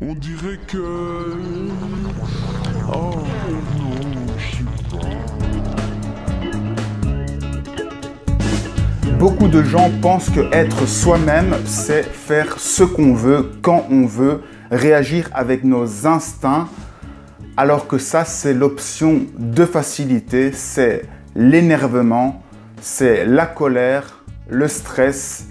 On dirait que... Oh non, je sais pas. Beaucoup de gens pensent que être soi-même, c'est faire ce qu'on veut, quand on veut, réagir avec nos instincts, alors que ça, c'est l'option de facilité, c'est l'énervement, c'est la colère, le stress,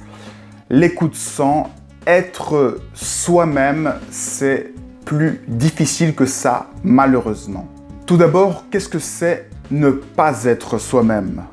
les coups de sang. Être soi-même, c'est plus difficile que ça, malheureusement. Tout d'abord, qu'est-ce que c'est ne pas être soi-même ?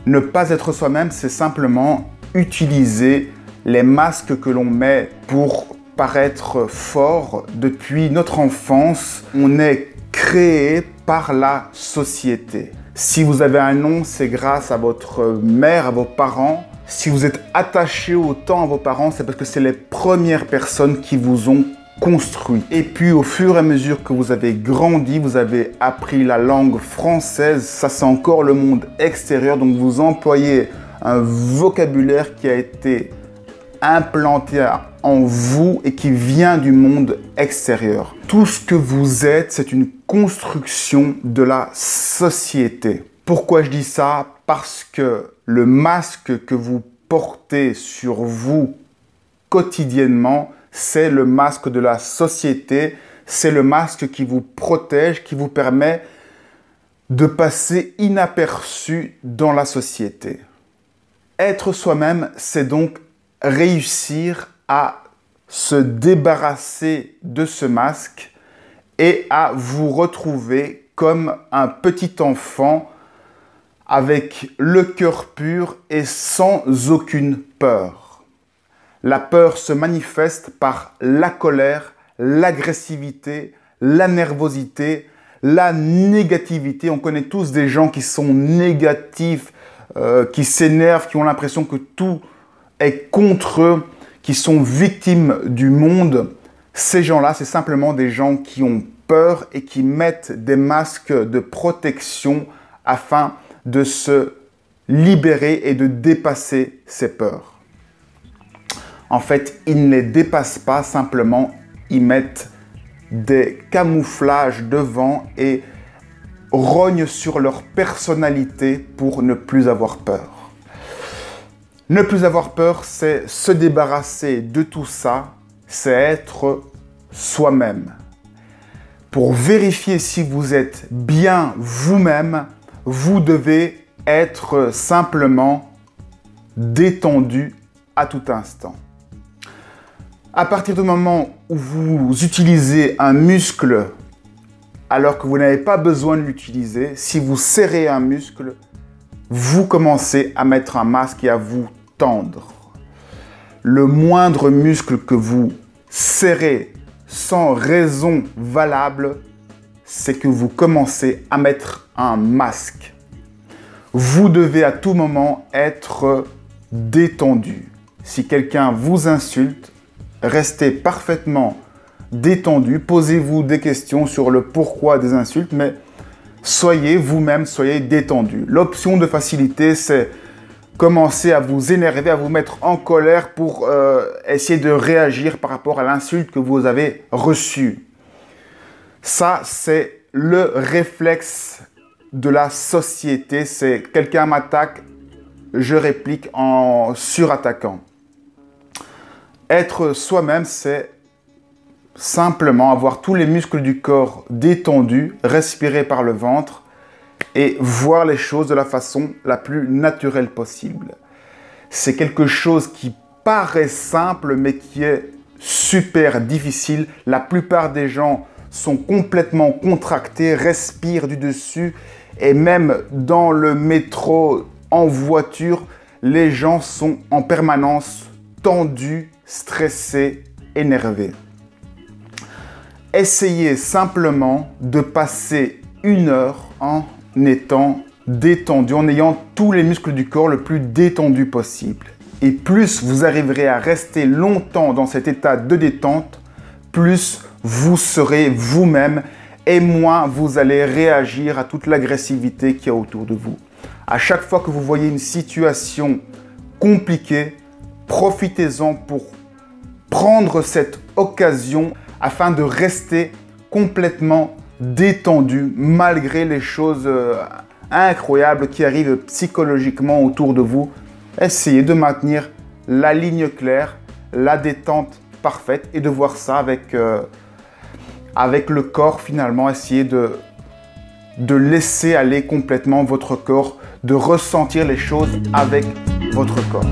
Ne pas être soi-même, c'est simplement utiliser les masques que l'on met pour paraître fort. Depuis notre enfance, on est créé par la société. Si vous avez un nom, c'est grâce à votre mère, à vos parents. Si vous êtes attaché autant à vos parents, c'est parce que c'est les premières personnes qui vous ont construit. Et puis au fur et à mesure que vous avez grandi, vous avez appris la langue française. Ça, c'est encore le monde extérieur. Donc vous employez un vocabulaire qui a été implanté en vous et qui vient du monde extérieur. Tout ce que vous êtes, c'est une construction de la société. Pourquoi je dis ça? Parce que le masque que vous portez sur vous quotidiennement, c'est le masque de la société, c'est le masque qui vous protège, qui vous permet de passer inaperçu dans la société. Être soi-même, c'est donc réussir à se débarrasser de ce masque et à vous retrouver comme un petit enfant avec le cœur pur et sans aucune peur. La peur se manifeste par la colère, l'agressivité, la nervosité, la négativité. On connaît tous des gens qui sont négatifs, qui s'énervent, qui ont l'impression que tout est contre eux, qui sont victimes du monde. Ces gens-là, c'est simplement des gens qui ont peur et qui mettent des masques de protection afin de se libérer et de dépasser ces peurs. En fait, ils ne les dépassent pas, simplement, ils mettent des camouflages devant et rognent sur leur personnalité pour ne plus avoir peur. Ne plus avoir peur, c'est se débarrasser de tout ça, c'est être soi-même. Pour vérifier si vous êtes bien vous-même, vous devez être simplement détendu à tout instant. À partir du moment où vous utilisez un muscle alors que vous n'avez pas besoin de l'utiliser, si vous serrez un muscle, vous commencez à mettre un masque et à vous tendre. Le moindre muscle que vous serrez sans raison valable, c'est que vous commencez à mettre un masque. Vous devez à tout moment être détendu. Si quelqu'un vous insulte, restez parfaitement détendu. Posez-vous des questions sur le pourquoi des insultes, mais soyez vous-même, soyez détendu. L'option de facilité, c'est commencer à vous énerver, à vous mettre en colère pour essayer de réagir par rapport à l'insulte que vous avez reçue. Ça, c'est le réflexe de la société. C'est quelqu'un m'attaque, je réplique en surattaquant. Être soi-même, c'est simplement avoir tous les muscles du corps détendus, respirer par le ventre et voir les choses de la façon la plus naturelle possible. C'est quelque chose qui paraît simple, mais qui est super difficile. La plupart des gens sont complètement contractés, respirent du dessus, et même dans le métro, en voiture, les gens sont en permanence tendus, stressés, énervés. Essayez simplement de passer 1 heure en étant détendu, en ayant tous les muscles du corps le plus détendus possible. Et plus vous arriverez à rester longtemps dans cet état de détente, plus vous serez vous-même et moins vous allez réagir à toute l'agressivité qu'il y a autour de vous. À chaque fois que vous voyez une situation compliquée, profitez-en pour prendre cette occasion afin de rester complètement détendu malgré les choses incroyables qui arrivent psychologiquement autour de vous. Essayez de maintenir la ligne claire, la détente parfaite et de voir ça avec le corps finalement. Essayez de laisser aller complètement votre corps, de ressentir les choses avec votre corps.